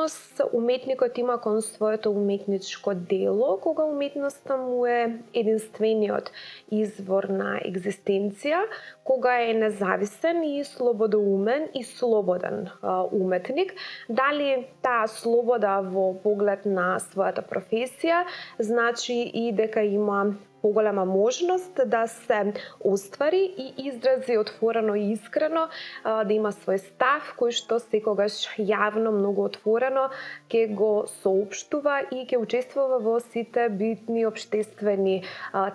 однос уметникот има кон своето уметничко дело, кога уметноста му е единствениот извор на екзистенција, кога е независен и слободоумен и слободен уметник. Дали таа слобода во поглед на својата професија значи и дека има поголема можност да се оствари и изрази отворено и искрено, да има свој став кој што секогаш јавно, многу отворено ќе го соопштува и ќе учествува во сите битни општествени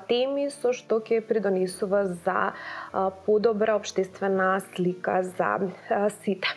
теми со што ќе придонесува за подобра општествена слика за сите.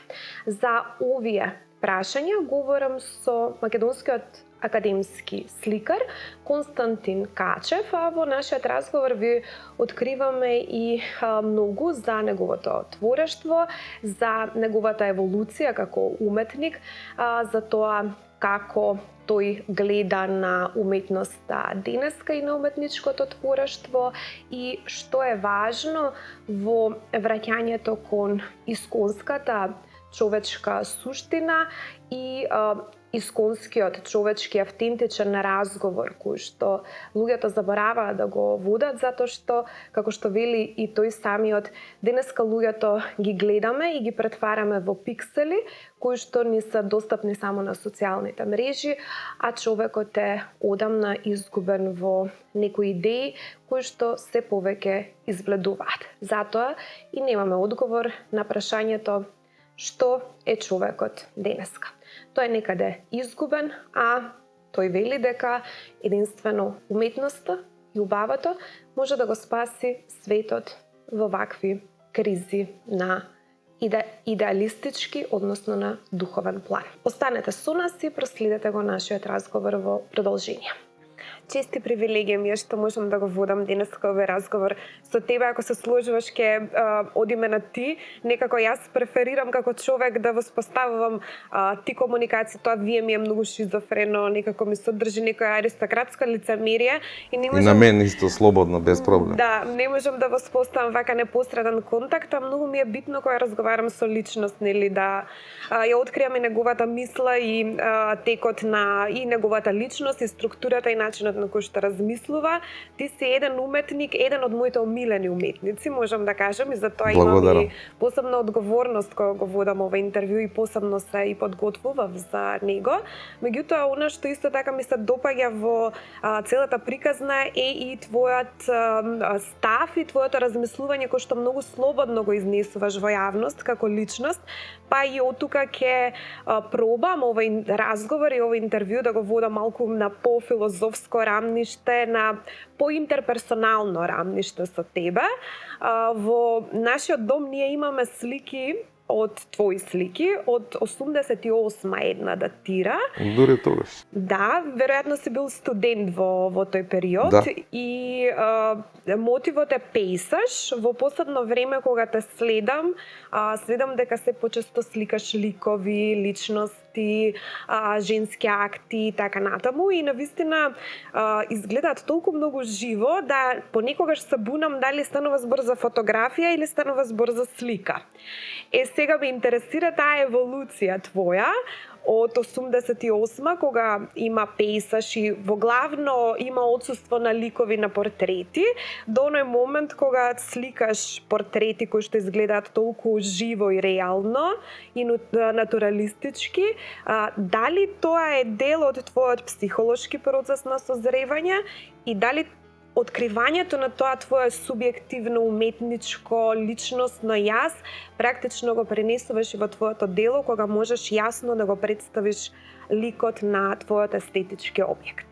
За овие прашања говорам со македонскиот академски сликар Константин Качев, а во нашиот разговор ви откриваме и многу за неговото творештво, за неговата еволуција како уметник, за тоа како тој гледа на уметноста денеска и на уметничкото творештво и што е важно во враќањето кон исконската човечка суштина и исконскиот човечки автентичен разговор кој што луѓето забораваат да го водат, затоа што, како што вели и тој самиот, денеска луѓето ги гледаме и ги претвараме во пиксели кои што ни се достапни само на социјалните мрежи, а човекот е одамна изгубен во некои идеи кои што се повеќе избледуваат. Затоа и немаме одговор на прашањето што е човекот денеска. Тој е некаде изгубен, а тој вели дека единствено уметноста и убавото може да го спаси светот во вакви кризи на идеалистички, односно на духовен план. Останете со нас и проследете го нашиот разговор во продолжение. Чести привилегија ми е што можам да го водам денеска овој разговор со тебе. Ако се сложуваш, ќе одиме на ти. Некако јас преферирам како човек да воспоставувам ти комуникација. Тоа вие ми е многу шизофрено, некако ми содржи некоја аристократска лицемерие и не можам... И на мен исто слободно, без проблем. Да, не можам да воспоставам вака непосреден контакт, а многу ми е битно кога разговарам со личност, нели, да ја откриам и неговата мисла и текот на и неговата личност и структурата и начинот на кој што размислува. Ти си еден уметник, еден од моите омилени уметници, можам да кажам, и затоа имам и посебна одговорност кога го водам ова интервју и посебно се и подготвував за него. Меѓутоа, она што исто така ми се допаѓа во целата приказна е и твојот став и твоето размислување кој што многу слободно го изнесуваш во јавност како личност, па и од тука ќе пробам овој разговор и овој интервју да го водам малку на пофилозофско рамниште, на поинтерперсонално рамниште со тебе. Во нашиот дом ние имаме слики од твои слики, од 88 една датира. Дури тогаш. Да, веројатно си бил студент во тој период. Да. И мотивот е пейсаж. Во последно време кога те следам дека се почесто сликаш ликови, личности, женски акти и така натаму, и навистина изгледаат толку многу живо да понекогаш се бунам дали станува збор за фотографија или станува збор за слика. Сега ме интересира таа еволуција твоја од 88 кога има пейсаж и во главно има отсуство на ликови на портрети, до оној момент кога сликаш портрети кои што изгледаат толку живо и реално и натуралистички. Дали тоа е дел од твојот психолошки процес на созревање и дали откривањето на тоа твое субјективно, уметничко, личносно јас практично го пренесуваш и во твоето дело кога можеш јасно да го представиш ликот на твојот естетички објект?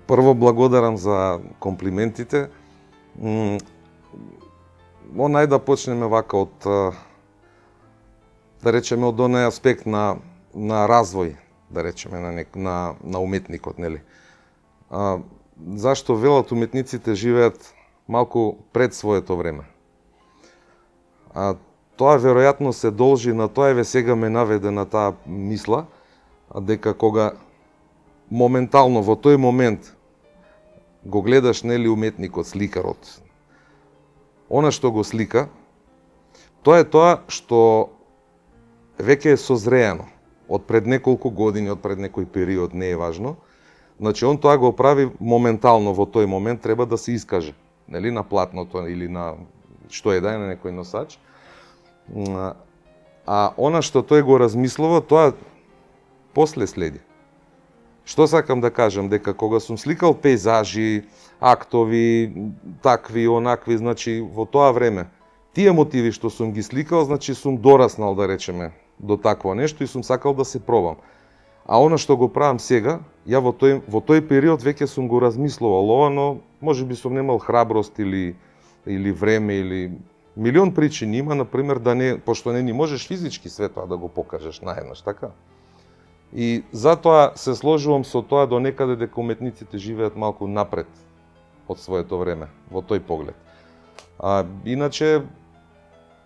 Прво благодарам за комплиментите. Нај да почнеме вака од да речеме од оној аспект на развој, да речеме на уметникот, нели? Зашто велат уметниците живеат малку пред своето време. Тоа веројатно се должи на тоа, еве сега ме наведе на таа мисла, дека кога моментално во тој момент го гледаш, нели, уметникот, сликарот, она што го слика, тоа е тоа што веќе е созреено. од пред неколку години, од пред некој период, не е важно. Значи, он тоа го прави моментално, во тој момент треба да се искаже, нели, на платното или на што е да е на некој носач. А она што тој го размислува, тоа после следи. Што сакам да кажам, дека кога сум сликал пейзажи, актови, такви, онакви, значи во тоа време, тие мотиви што сум ги сликал, значи сум дораснал, да речеме, до такво нешто и сум сакал да се пробам. А она што го правам сега, ја во тој период веќе сум го размислувал ова, но можеби сум немал храброст или време или милион причини има, например, да не, пошто не ни можеш физички све тоа да го покажеш наеднаш, така? И затоа се сложувам со тоа до некаде дека уметниците живеат малку напред од своето време, во тој поглед. Иначе,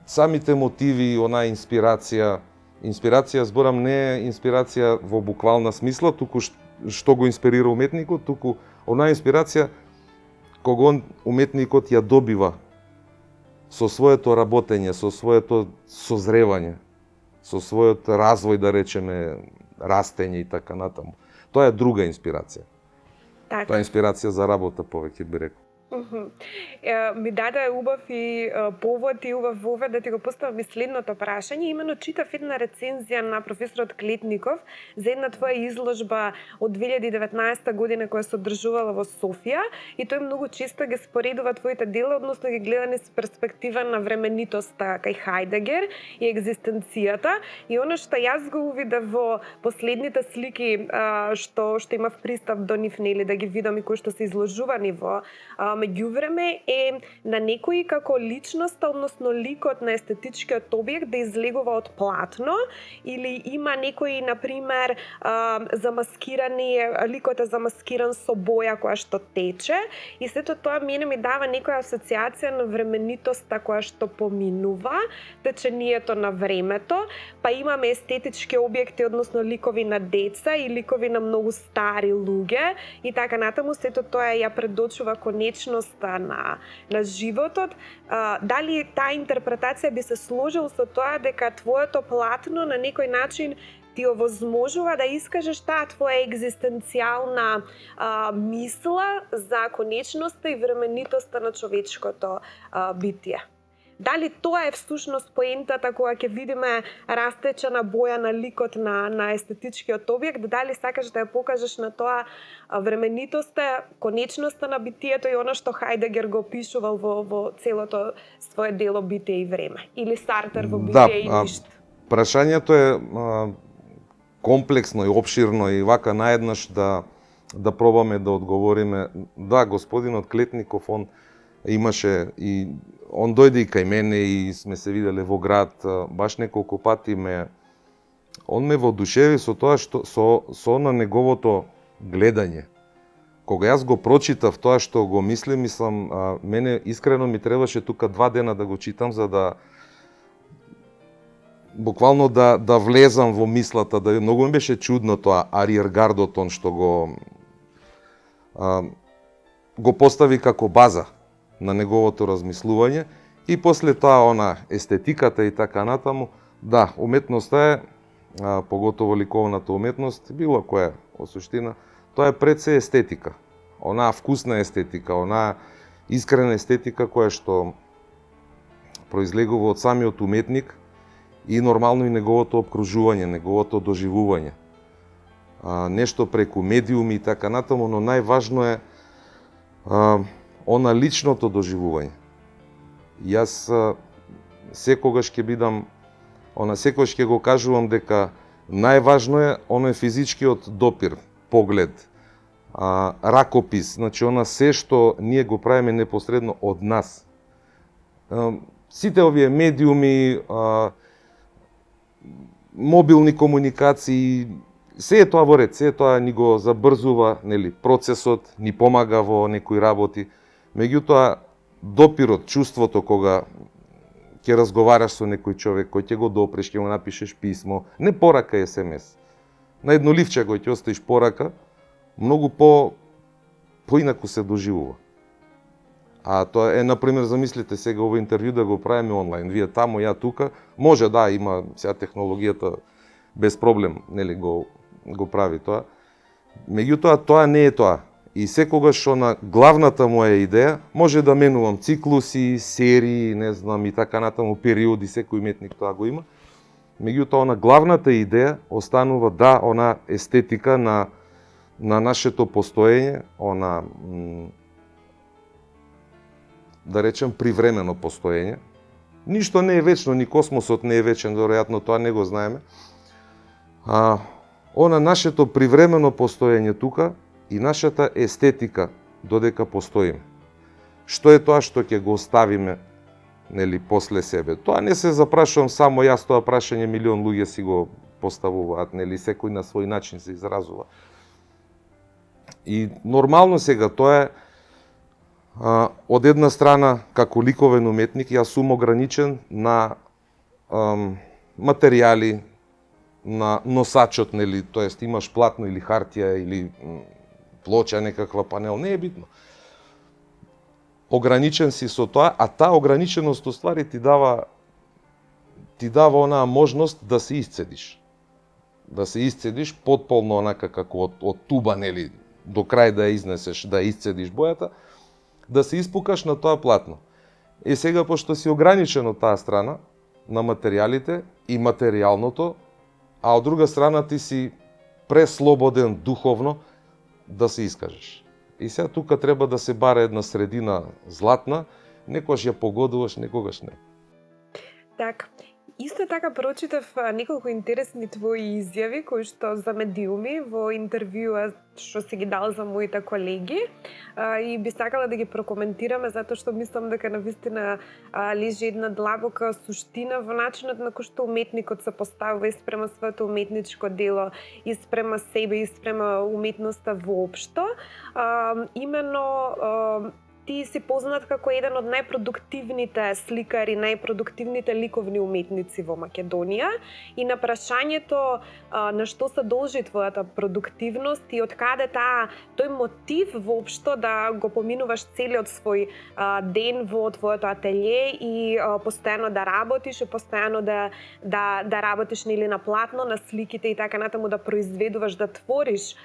самите мотиви, она инспирација зборам не е инспирација во буквална смисла, туку што го инспирира уметникот, туку она инспирација кога уметникот ја добива со своето работење, со своето созревање, со својот развој, да речеме, растење и така натаму. Тоа е друга инспирација. Така. Тоа е инспирација за работа повеќе би рекол. Ми даде убав и повод и убав вове да ти го поставам и следното прашање. Имено читав една рецензија на професорот Клетников за една твоја изложба од 2019 година која се одржувала во Софија и тој многу често ги споредува твоите дела, односно ги гледа низ перспектива на временитоста кај Хајдегер и екзистенцијата. И оно што јас го увидев во последните слики што имав пристап до нив, нели, да ги видам и кои што се изложувани во меѓувреме е на некои како личноста, односно ликот на естетичкиот објект да излегува од платно или има некои, например, замаскирани, ликот е замаскиран со боја која што тече и сето тоа мене ми дава некоја асоциација на временитоста која што поминува, течението на времето, па имаме естетички објекти, односно ликови на деца и ликови на многу стари луѓе и така натаму, сето тоа ја предочува конечноста на животот. Дали таа интерпретација би се сложил со тоа дека твоето платно на некој начин ти овозможува да искажеш таа твоја екзистенцијална мисла за конечноста и временитоста на човечкото битие? Дали тоа е всушност поентата кога ќе видиме растечена боја на ликот на естетичкиот објект, дали сакаш да ја покажеш на тоа временитоста, конечноста на битието и она што Хајдегер го опишувал во целото свое дело Битие и време, или Сартер во Битие и ништо? Прашањето е комплексно и опширно и вака наеднаш да пробаме да одговориме. Да, господинот Клетников, он имаше и он дојде и кај мене и сме се виделе во град баш неколку пати он ме воодушеви со тоа што со на неговото гледање. Кога јас го прочитав тоа што го мислам, мене искрено ми требаше тука 2 дена да го читам за да буквално да влезам во мислата, да многу ми беше чудно тоа ариергардот што го постави како база на неговото размислување и после тоа она естетиката и така натаму. Да, уметноста е, поготово ликовната уметност, било која во суштина, тоа е пред се естетика. Онаа вкусна естетика, онаа искрена естетика која што произлегува од самиот уметник и нормално и неговото обкружување, неговото доживување. Нешто преку медиуми и така натаму, но најважно е она личното доживување. Јас секогаш ќе бидам, секогаш ќе го кажувам дека најважно е оној физичкиот допир, поглед, ракопис, значи она се што ние го правиме непосредно од нас. Сите овие медиуми, мобилни комуникации, се е тоа во ред, се е тоа ни го забрзува, нели, процесот, ни помага во некои работи. Меѓутоа, допирот, чувството кога ќе разговараш со некој човек, кој ќе го допреш, ќе му напишеш писмо, не порака SMS. На едно ливче кој ќе оставиш порака, многу поинаку се доживува. А тоа е, например, замислите сега ово интервју да го правиме онлайн. Вие таму, ја тука, може да, има сега технологијата без проблем, нели го прави тоа. Меѓутоа тоа не е тоа. И секогаш на главната моја идеја може да менувам циклуси, серии, не знам и така натаму периоди, секој уметник тоа го има. Меѓутоа на главната идеја останува она естетика на нашето постоење, да речем привремено постоење. Ништо не е вечно, ни космосот не е вечен, веројатно тоа не го знаеме. Она нашето привремено постоење тука и нашата естетика додека постоиме. Што е тоа што ќе го оставиме, нели, после себе? Тоа не се запрашувам само јас, тоа прашање милион луѓе си го поставуваат, нели, секој на свој начин се изразува. И нормално сега тоа е, од една страна, како ликовен уметник, јас сум ограничен на материјали, на носачот, нели, тоест имаш платно или хартија или плоча, некаква панел, не е битно. Ограничен си со тоа, а таа ограниченост уствари ти дава онаа можност да се исцедиш. Да се исцедиш потполно онака како од туба, нели, до крај да ја изнесеш, да ја исцедиш бојата, да се испукаш на тоа платно. И сега, пошто си ограничен од таа страна, на материјалите и материјалното, а од друга страна ти си преслободен духовно да се искажеш. И сега тука треба да се баре една средина златна, некогаш ја погодуваш, некогаш не. Так, исто така прочитав неколку интересни твои изјави кои што за медиуми во интервјуа што си ги дал за моите колеги и би сакала да ги прокоментираме затоа што мислам дека навистина лежи една длабока суштина во начинот на кој што уметникот се поставува и спрема своето уметничко дело и спрема себе и спрема уметноста воопшто. Именно ти си познат како еден од најпродуктивните сликари, најпродуктивните ликовни уметници во Македонија и на прашањето на што се должи твојата продуктивност и од каде тој мотив воопшто да го поминуваш целиот свој ден во твоето ателје и постојано да работиш и постојано да работиш нели на платно, на сликите и така натаму да произведуваш, да твориш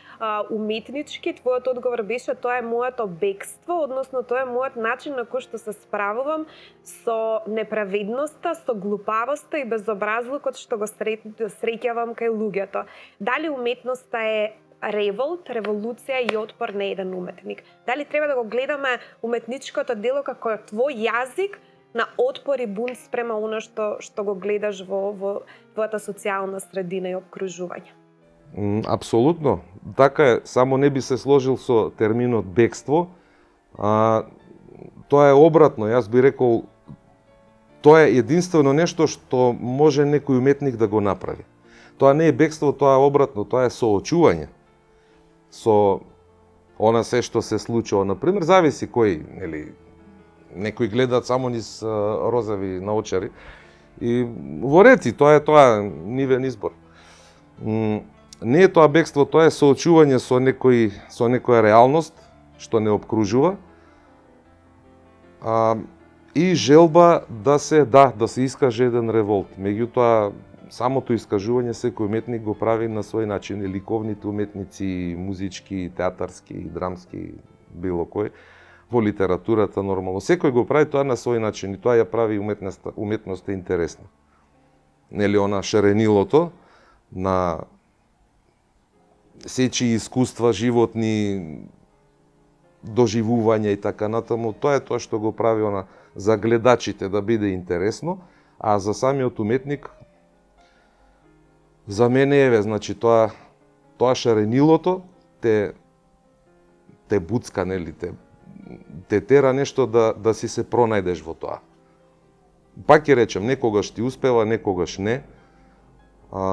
уметнички, твојот одговор беше тоа е моето бегство, односно тоа е мојот начин на кој што се справувам со неправедноста, со глупавоста и безобразлукот што го среќавам кај луѓето. Дали уметноста е револт, револуција и отпор на еден уметник? Дали треба да го гледаме уметничкото дело како твој јазик на отпор и бунт спрема она што го гледаш во твојата социјална средина и обкружување? Апсолутно. Така е, само не би се сложил со терминот бегство. Тоа е обратно, јас би рекол, тоа е единствено нешто што може некој уметник да го направи. Тоа не е бегство, тоа е обратно, тоа е соочување со она се што се случува. Например, зависи кој, нели, некои гледаат само низ розови наочари и во рети, тоа е нивен избор. Не е тоа бегство, тоа е соочување со некоја реалност што не обкружува, и желба да се искаже еден револт. Меѓутоа, самото искажување секој уметник го прави на свој начин, и ликовните уметници, музички, театарски, драмски, било кој, во литературата нормално. Секој го прави тоа на свој начин и тоа ја прави уметноста интересна. Нели она шаренилото на сечи искуства животни, доживување и така натаму, тоа е тоа што го прави она за гледачите да биде интересно, а за самиот уметник за мене значи тоа шаренилото те буцка, нели, те тера нешто да си се пронајдеш во тоа. Пак ќе речем, некогаш ти успева, некогаш не.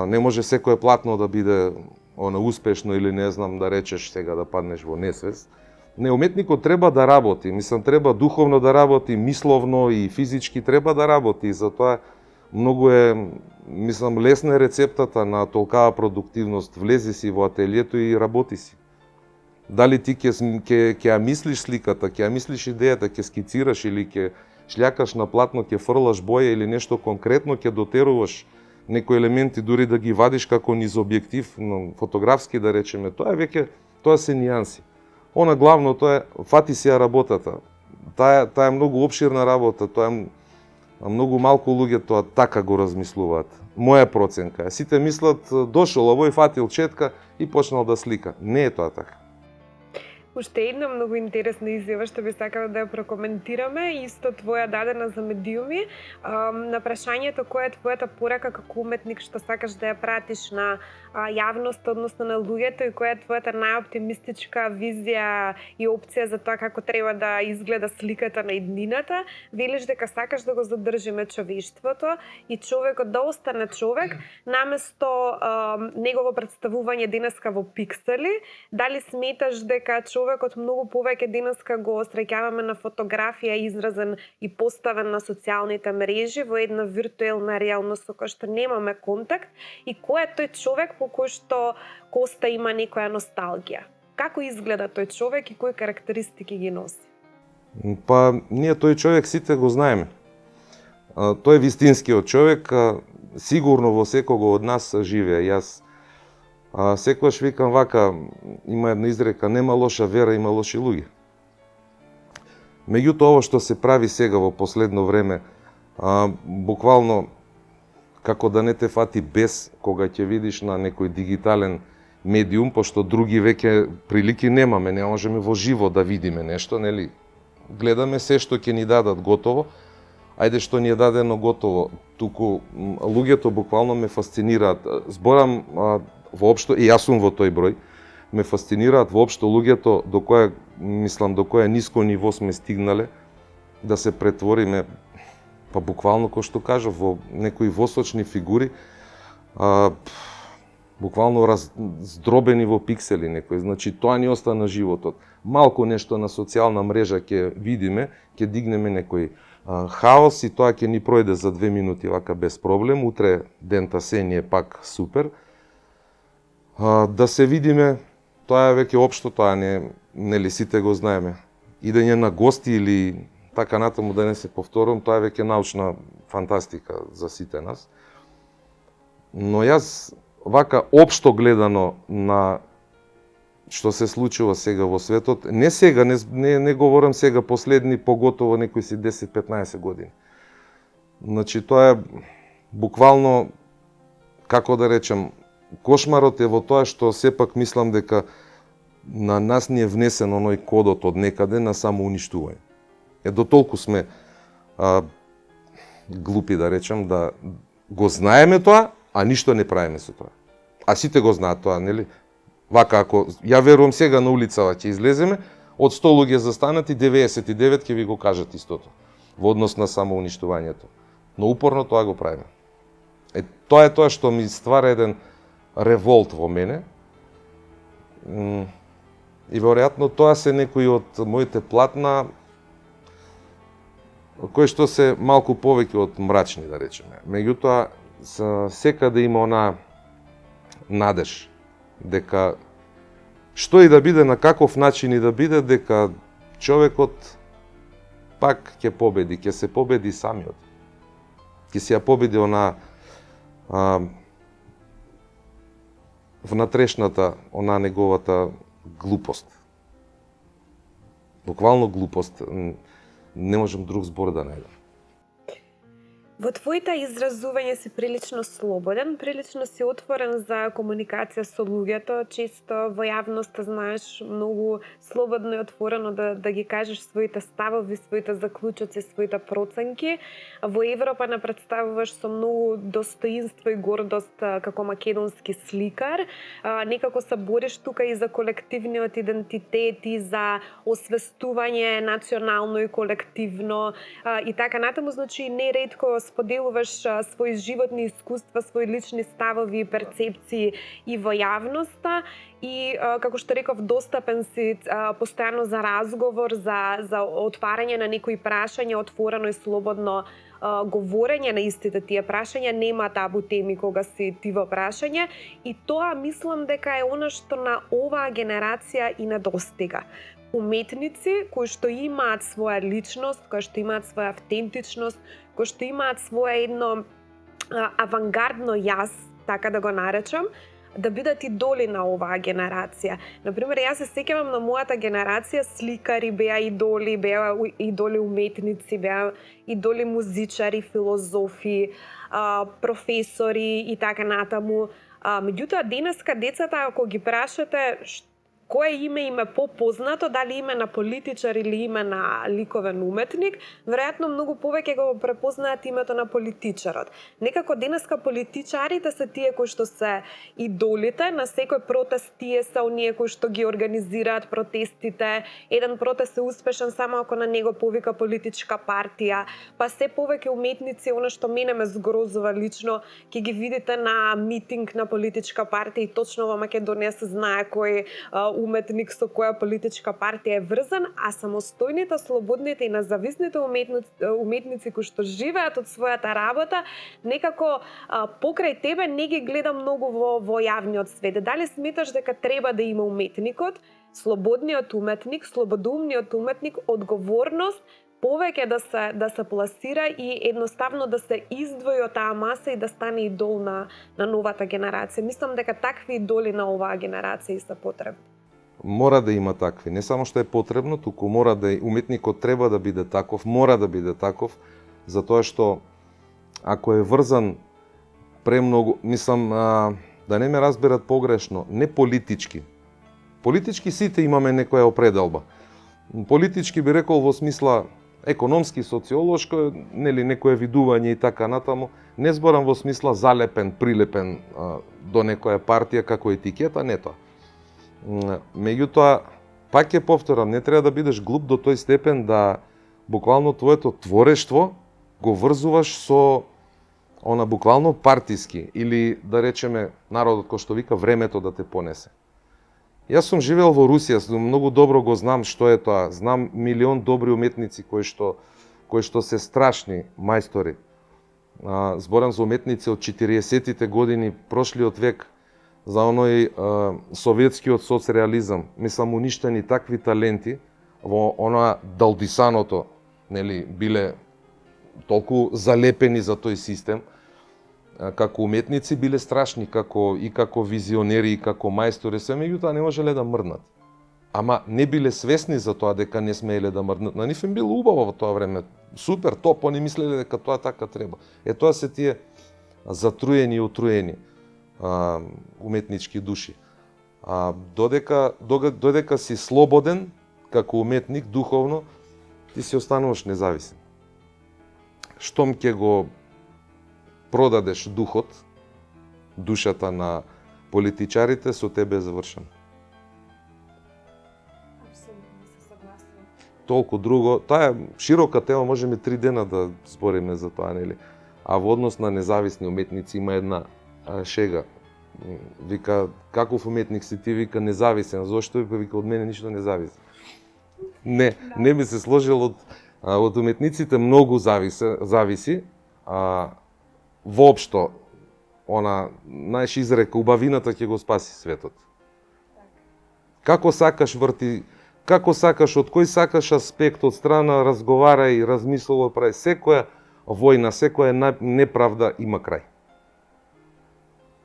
Не може секое платно да биде успешно или не знам да речеш сега да паднеш во несвест. Не, уметникот треба да работи, треба духовно да работи, мисловно и физички треба да работи, затоа многу е, лесна е рецептата на толкава продуктивност. Влези си во ателието и работи си. Дали ти ќе ја мислиш сликата, ќе ја мислиш идејата, ќе скицираш или ќе шљакаш на платно, ќе фрлаш боја или нешто конкретно ќе дотеруваш некои елементи дури да ги вадиш како низ објектив, фотографски да речеме, тоа се нијанси. Она главното е, фати си ја работата. Таа е многу опширна работа, тоа е многу малку луѓе тоа така го размислуваат. Моја проценка е, сите мислат, дошол овој, фатил четка и почнал да слика. Не е тоа така. Уште една многу интересна изјава што би сакала да ја прокоментираме, исто твоја дадена за медиуми, на прашањето која е твојата порака како уметник што сакаш да ја пратиш на јавноста, односно на луѓето, и која е твојата најоптимистичка визија и опција за тоа како треба да изгледа сликата на иднината. Велиш дека сакаш да го задржиме човештвото и човекот да остане човек, наместо негово представување денеска во пиксели. Дали сметаш дека човекот многу повеќе денеска го среќаваме на фотографија изразен и поставен на социјалните мрежи во една виртуелна реалност со која што немаме контакт, и кој е тој човек по кој што Коста има некоја носталгија? Како изгледа тој човек и кои карактеристики ги носи? Па, ние тој човек сите го знаеме. Тој е вистинскиот човек, сигурно во секого од нас живее. Јас секогаш викам вака, има една изрека, нема лоша вера, има лоши луѓе. Меѓутоа, ово што се прави сега во последно време, буквално, како да не те фати бес кога ќе видиш на некој дигитален медиум, пошто други веќе прилики немаме, не можеме во живо да видиме нешто, нели? Гледаме се што ќе ни дадат готово, ајде што ни е дадено готово, туку луѓето буквално ме фасцинираат. Зборам воопшто, и јас сум во тој број, ме фасцинираат воопшто луѓето до кое ниско ниво сме стигнале, да се претвориме, па буквално, кој што кажав, во некои восочни фигури, буквално раздробени во пиксели некои. Значи, тоа ни остана животот. Малку нешто на социјална мрежа ќе видиме, ќе дигнеме некој хаос и тоа ќе ни пројде за 2 минути вака без проблем, утре дента се ни е пак супер. Да се видиме, тоа е веќе општо, тоа нели сите го знаеме. Идење на гости или така натаму, да не се повторам, тоа е веќе научна фантастика за сите нас. Но јас вака општо гледано на што се случува сега во светот, не сега, не говорам сега последни, поготово некои си 10-15 години. Значи тоа е буквално, како да речем, кошмарот е во тоа што сепак мислам дека на нас ни е внесен оној кодот од некаде на самоуништување. До толку сме глупи, да речем, да го знаеме тоа, а ништо не правиме со тоа. А сите го знаат тоа, нели? Вака, ако ја верувам сега на улицава ќе излеземе, од 100 луѓе застанати, 99 ќе ви го кажат истото во однос на самоуништувањето. Но упорно тоа го правиме. Тоа е тоа што ми ствара еден револт во мене. И веројатно тоа се некои од моите платна кои што се малку повеќе од мрачни, да речеме. Меѓутоа, секаде има она надеж дека што и да биде, на каков начин и да биде, дека човекот пак ќе победи, ќе се победи самиот. Ќе се ја победи она внатрешната, она неговата глупост. Буквално глупост. Не можам друг збор да најдам. Во твоите изразувања си прилично слободен, прилично си отворен за комуникација со луѓето, често во јавноста знаеш многу слободно и отворено да ги кажеш своите ставови, своите заклучоци, своите проценки. Во Европа не представуваш со многу достоинство и гордост како македонски сликар. Некако се бориш тука и за колективниот идентитет и за освестување национално и колективно и така натаму, значи неретко споделуваш свои животни искуства, свои лични ставови и перцепции и во јавноста и, како што реков, достапен си постојано за разговор, за отварање на некои прашања, отворено и слободно говорење на истите тие прашања, нема табу теми кога си ти во прашање и тоа мислам дека е она што на оваа генерација и недостига. Уметници кои што имаат своја личност, кои што имаат своја автентичност, кои што имаат своја едно авангардно јас, така да го наречам, да бидат идоли на оваа генерација. Например, јас се сеќавам на мојата генерација, сликари беа идоли уметници, беа идоли музичари, филозофи, професори и така натаму. Меѓутоа, денеска децата, ако ги прашате кое име им е попознато, дали име на политичар или име на ликовен уметник, веројатно многу повеќе го препознаат името на политичарот. Некако денеска политичарите се тие кои што се идолите, на секој протест тие се оние кои што ги организираат протестите. Еден протест е успешен само ако на него повика политичка партија, па се повеќе уметници, она што мене ме згрозува лично, ќе ги видите на митинг на политичка партија и точно во Македонија се знае кој уметник со која политичка партија е врзан, а самостојните, слободните и независните уметници кои што живеат од својата работа, некако покрај тебе не ги гледа многу во јавниот свет. Дали сметаш дека треба да има уметникот, слободниот уметник, слободумниот уметник, одговорност повеќе да се пласира и едноставно да се издвои од таа маса и да стане идол на новата генерација. Мислам дека такви идоли на оваа генерација се потребни. Мора да има такви, не само што е потребно, туку мора да уметникот треба да биде таков, мора да биде таков, затоа што ако е врзан премногу, мислам, да не ме разберат погрешно, не политички. Политички сите имаме некоја определба. Политички би рекол во смисла економски, социолошко, нели некое видување и така натаму, не зборам во смисла залепен, прилепен до некоја партија како етикета, не тоа. Меѓутоа, пак ќе повторам, не треба да бидеш глуп до тој степен да буквално твоето творештво го врзуваш со она буквално партиски или да речеме народот кој што вика времето да те понесе. Јас сум живеел во Русија, многу добро го знам што е тоа. Знам милион добри уметници кои што се страшни мајстори. Зборам за уметници од 40-тите години прошлиот век, за оној советскиот соцреализам. Мислам, уништени такви таленти во она далдисаното, нели, биле толку залепени за тој систем, како уметници биле страшни, како визионери, и како мајстори, се меѓутоа не можеле да мрднат. Ама не биле свесни за тоа дека не смееле да мрднат. На нив им било убаво во тоа време. Супер, топ, они мислеле дека тоа така треба. Тоа се тие затруени и отруени уметнички души. Додека си слободен како уметник духовно, ти си остануваш независен. Штом ќе го продадеш духот, душата на политичарите, со тебе е завршено. Апсолутно се согласувам. Толку друго, таа е широка тема, можеме 3 дена да збориме за тоа, нели? А во однос на независни уметници има една шега. Вика, каков уметник си ти? Вика, независен. Зошто? Вика, од мене ништо не зависи. Не би се сложил од уметниците многу зависи. Воопшто, она, знаеш, изрека, убавината ќе го спаси светот. Како сакаш врти, како сакаш, од кој сакаш аспект, од страна разговарај, размислувај, прави. Секоја војна, секоја неправда има крај.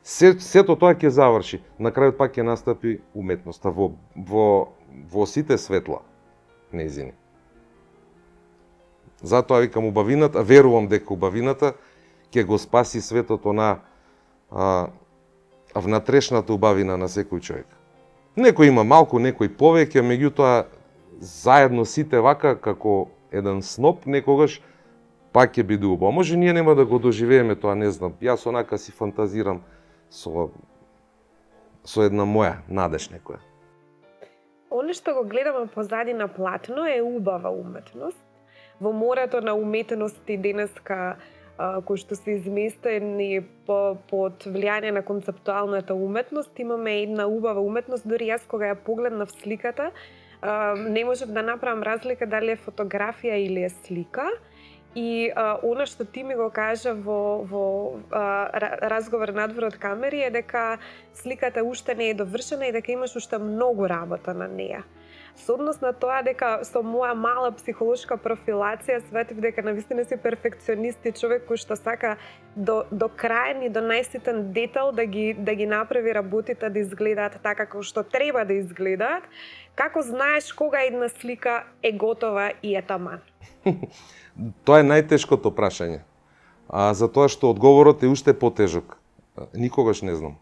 Сето тоа ќе заврши, на крајот пак ќе настапи уметноста во сите светла нејзини. Затоа викам убавината, верувам дека убавината ќе го спаси светот на внатрешната убавина на секој човек. Некој има малку, некој повеќе, меѓутоа заедно сите вака како еден сноп некогаш пак ќе биде убаво. Може ние нема да го доживееме тоа, не знам. Јас онака си фантазирам со една моја надеж некоја. Оно што го гледаме позади на платно е убава уметност. Во морето на уметности денеска кои што се изместени под влијание на концептуалната уметност, имаме една убава уметност. Дури јас кога ја погледнав сликата, не можев да направам разлика дали е фотографија или е слика. И она што ти ми го кажа во разговор надвор од камери е дека сликата уште не е довршена и дека имаш уште многу работа на неја. Со однос на тоа дека со моја мала психолошка профилација светив дека навистина си перфекционист и човек кој што сака до крајен и до најситен детал да ги направи работите да изгледаат така како што треба да изгледаат. Како знаеш кога една слика е готова и е таман? Тоа е најтешкото прашање. Затоа што одговорот е уште потежок. Никогаш не знам.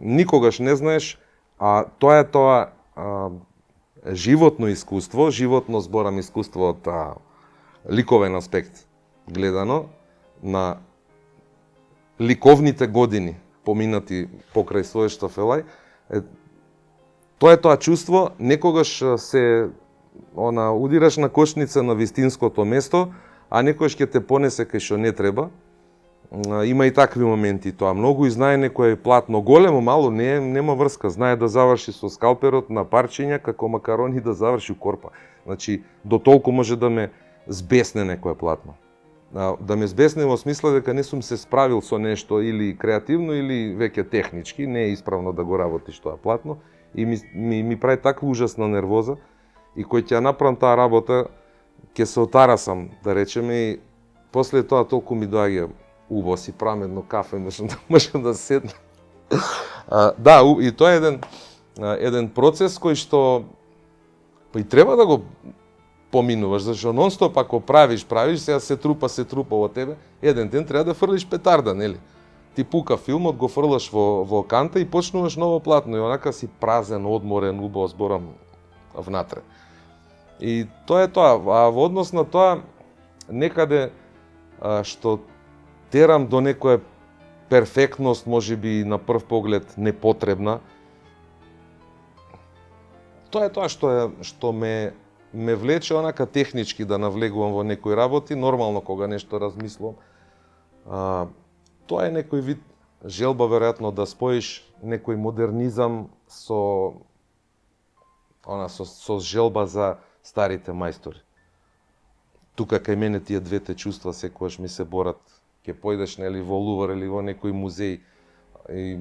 Никогаш не знаеш, тоа е животно искуство, животно зборам искуство од ликовен аспект гледано на ликовните години поминати покрај Сојшто Фелај. Тоа е тоа чувство, некогаш се удираш на кошница на вистинското место, а некојаш ќе те понесе кај што не треба. Има и такви моменти тоа. Многу и знае некој платно големо, мало, нема врска. Знае да заврши со скалперот на парчиња, како макарони да заврши у корпа. Значи, до толку може да ме збесне некое платно. Да ме збесне во смисла дека не сум се справил со нешто или креативно или веќе технички, не е исправно да го работиш тоа платно и ми прави таква ужасна нервоза и кој ќе ја направам таа работа, ќе се отарасам, да речеме, и после тоа толку ми доаѓа убаво си правам едно кафе, можам да седнам. Да, и тоа е еден процес кој што и треба да го поминуваш, зашто нон-стоп ако правиш, сега се трупа во тебе, еден ден треба да фрлиш петарда, нели? Ти пука филмот, го фрлаш во канта и почнуваш ново платно и онака си празен, одморен, убаво зборам внатре. И тоа е тоа, а во однос на тоа некаде што терам до некоја перфектност, можеби на прв поглед непотребна. Тоа е тоа што ме влече онака технички да навлегувам во некои работи, нормално кога нешто размислувам. Тоа е некој вид желба веројатно да споиш некој модернизам со желба за старите мајстори. Тука кај мене тие двете чувства секогаш ми се борат. Ке појдеш нели во Лувр или во некој музеј и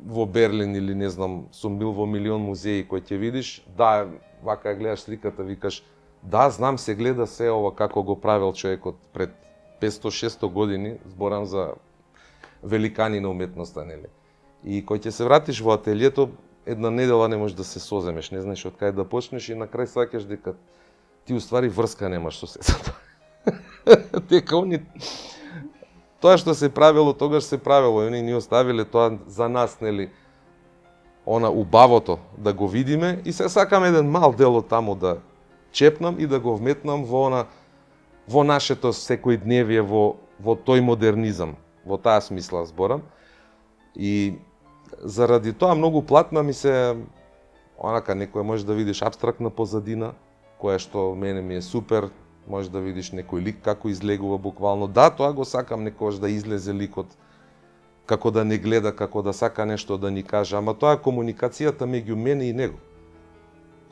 во Берлин или не знам, сум бил во милион музеи кои ќе видиш, да, вака гледаш сликата, викаш, да, знам се гледа се ова како го правил човекот пред 500-600 години, зборам за великани на уметноста, нели. И кој ќе се вратиш во ателието, една недела не можеш да се соземеш, не знаеш од кај да почнеш и на крај сваќаш дека ти уствари врска немаш со сето. Дека тоа што се правило, тогаш се правило, и они ни оставиле тоа за нас, нели, убавото да го видиме и се сакам еден мал дел од таму да чепнам и да го вметнам во нашето секојдневие, во тој модернизам, во таа смисла зборам. И заради тоа многу платна ми се, некоја може да видиш апстрактна позадина, која што мене ми е супер, може да видиш некој лик како излегува буквално. Да, тоа го сакам некогаш да излезе ликот, како да не гледа, како да сака нешто да ни каже, ама тоа е комуникацијата меѓу мене и него.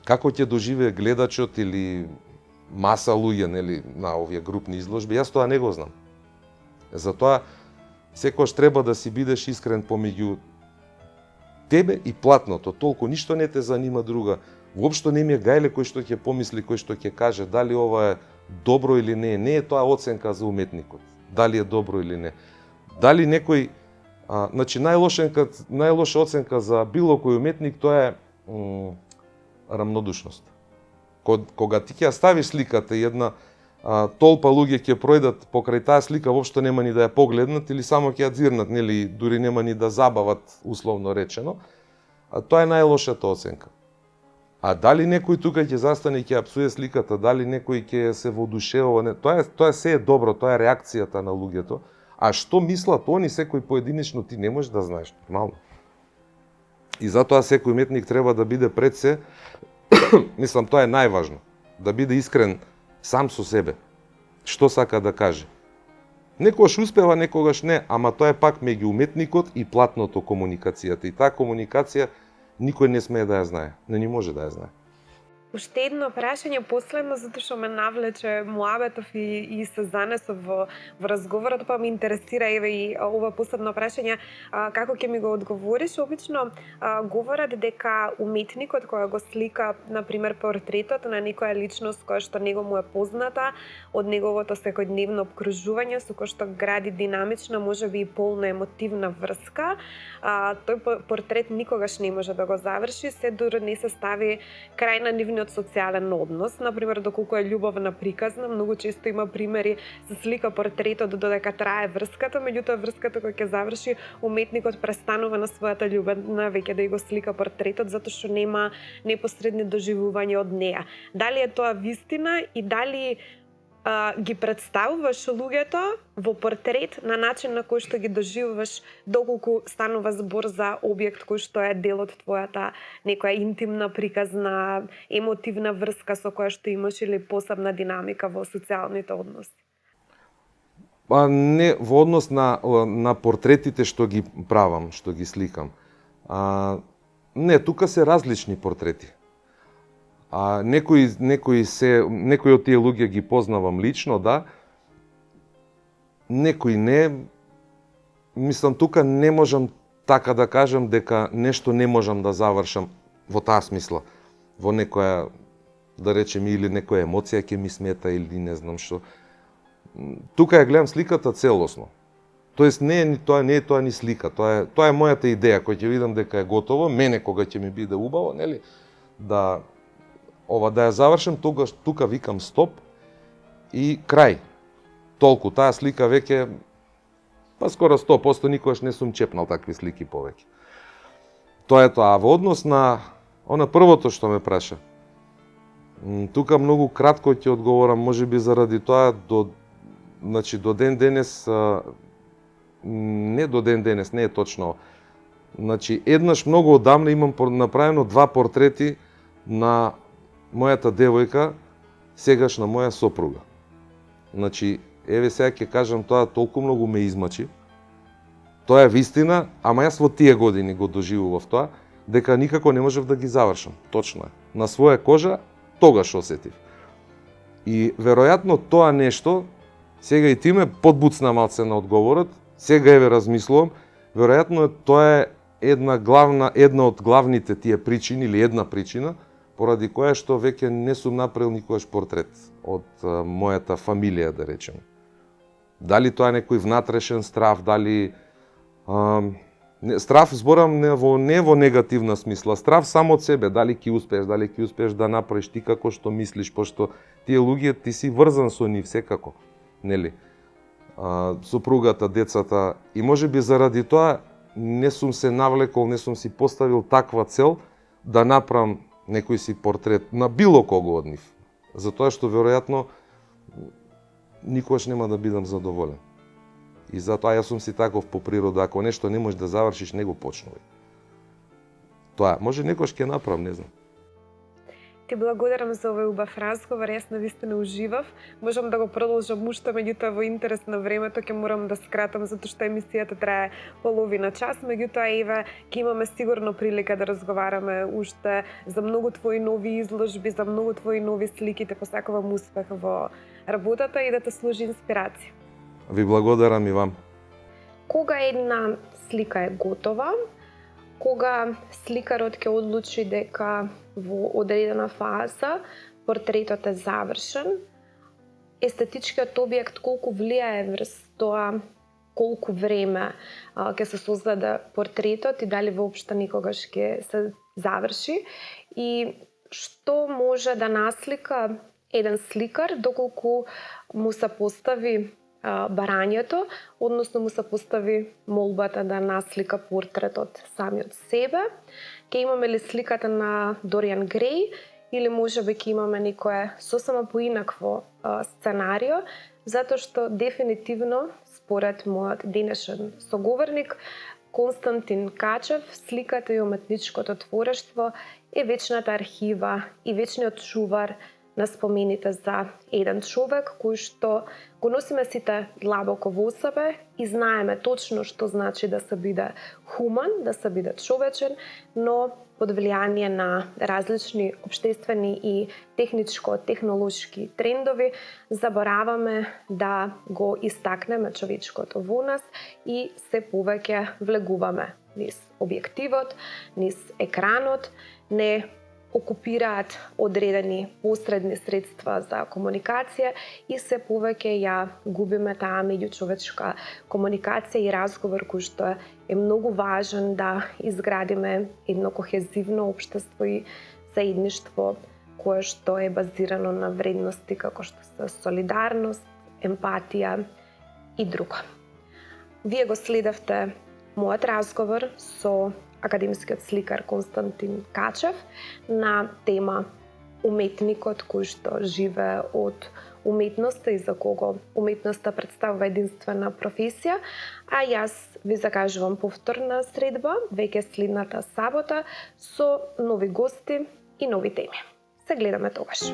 Како ќе доживее гледачот или маса луѓе, нели, на овие групни изложби, јас тоа не го знам. Затоа секогаш треба да си бидеш искрен помеѓу тебе и платното, толку ништо не те занима друга. Воопшто не ми е гајле кој што ќе помисли, кој што ќе каже дали ова е добро или не. Не е тоа оценка за уметникот. Дали е добро или не. Дали некој, значи најлоша оценка за било кој уметник тоа е рамнодушност. Кога ти ќе ставиш сликата и една толпа луѓе ќе пројдат покрај таа слика, воопшто нема ни да ја погледнат или само ќе ја дзирнат, нели, дури нема ни да забават, условно речено. Тоа е најлошата оценка. А дали некој тука ќе застане и ќе апсуе сликата, дали некој ќе се воодушевува, тоа се е добро, тоа е реакцијата на луѓето. А што мислат они секој поединечно, ти не можеш да знаеш, нормално. И затоа секој уметник треба да биде пред се, мислам, тоа е најважно, да биде искрен сам со себе. Што сака да каже. Некогаш успева, некогаш не, ама тоа е пак меѓу уметникот и платното комуникацијата. И таа комуникација никој не смее да ја знае, не ни може да ја знае. Уште едно прашање последно, затоа што ме навлече муабетов и се занесов во разговорот, па ме интересира еве и ова последно прашање, како ќе ми го одговориш? Обично говорат дека уметникот кој го слика, например, портретот на некоја личност која што него му е позната од неговото секојдневно обкружување, со кој што гради динамична, можеби и полна емотивна врска, тој портрет никогаш не може да го заврши, се дури не се стави крај на нивниот социјален однос, например, доколку е љубовна приказна, многу често има примери, се слика портретот додека трае врската, меѓутоа врската која ќе заврши, уметникот престанува на својата љубовна веќе да го слика портретот, затоа што нема непосредни доживувања од неа. Дали е тоа вистина и дали ги представуваш луѓето во портрет на начин на кој што ги доживуваш, доколку станува збор за објект кој што е дел од твојата некоја интимна, приказна, емотивна врска со која што имаш или посебна динамика во социјалните односи? Па не во однос на портретите што ги правам, што ги сликам. Не, тука се различни портрети. Некои од тие луѓе ги познавам лично, да. Некои не. Мислам, тука не можам така да кажам дека нешто не можам да завршам во таа смисла. Во некоја, да речем, или некоја емоција ќе ми смета или не знам што. Тука ја гледам сликата целосно. Тоест не е тоа ни слика, тоа е мојата идеја која ќе видам дека е готово, мене кога ќе ми биде убаво, нели, да ја завршам, тука викам стоп и крај. Толку, таа слика веќе, па скоро 100%, никогаш не сум чепнал такви слики повеќе. Тоа е тоа. А во однос на првото што ме праша, тука многу кратко ќе одговорам, можеби заради тоа до ден денес, не до ден денес, не е точно. Еднаш многу одамна имам направено 2 портрети на мојата девојка, сегашна моја сопруга. Еве сега ќе кажам, тоа толку многу ме измачи. Тоа е вистина, ама јас во тие години го доживував тоа, дека никако не можев да ги завршам. Точно е. На своја кожа тогаш осетив. И веројатно тоа нешто, сега и ти ме подбуцна малце на одговорот, сега еве размислувам, веројатно тоа е една од главните тие причини или една причина поради која што веќе не сум направил никогаш портрет од мојата фамилија, да речем. Дали тоа е некој внатрешен страв, дали страв зборам не во негативна смисла, страв само од себе, дали ќе успееш да направиш ти како што мислиш, пошто тие луѓе ти си врзан со нив секако, нели? Сопругата, децата, и можеби заради тоа не сум се навлекол, не сум си поставил таква цел да направам некој си портрет на било кого од нив. Затоа што веројатно никогаш нема да бидам задоволен. И затоа јас сум си таков по природа, ако нешто не можеш да завршиш, не го почнувај. Тоа, може некош ќе направам, не знам. Ти благодарам за овој убав разговор, јас навистина уживав. Можам да го продолжам уште, меѓутоа во интерес на времето ќе морам да скратам, затоа што емисијата трае половина час, меѓутоа еве ќе имаме сигурно прилика да разговараме уште за многу твои нови изложби, за многу твои нови слики. Те посакувам успех во работата и да те служи инспирација. Ви благодарам и вам. Кога една слика е готова, кога сликарот ќе одлучи дека во одредена фаза портретот е завршен, естетичкиот објект колку влијае врз тоа колку време ќе се создаде портретот и дали воопшто никогаш ќе се заврши, и што може да наслика еден сликар доколку му се постави барањето, односно му се постави молбата да наслика портретот самиот себе. Ќе имаме ли сликата на Дориан Греј или можеби ќе имаме некое сосема поинакво сценарио, затоа што дефинитивно, според мојот денешен соговорник Константин Качев, сликата и уметничкото творештво е вечната архива и вечниот чувар нас спомените за еден човек кој што го носиме сите длабоко во себе и знаеме точно што значи да се биде хуман, да се биде човечен, но под влијание на различни општествени и техничко-технолошки трендови забораваме да го истакнеме човечкото во нас и се повеќе влегуваме низ објективот, низ екранот, не окупираат одредени посредни средства за комуникација и се повеќе ја губиме таа меѓучовечка комуникација и разговор кој што е многу важен да изградиме едно кохезивно општество и заедништво кое што е базирано на вредности како што се солидарност, емпатија и друго. Вие го следевте мојот разговор со академскиот сликар Константин Качев на тема уметникот кој што живее од уметноста и за кого уметноста представува единствена професија, а јас ви закажувам повторна средба веќе следната сабота со нови гости и нови теми. Се гледаме тогаш.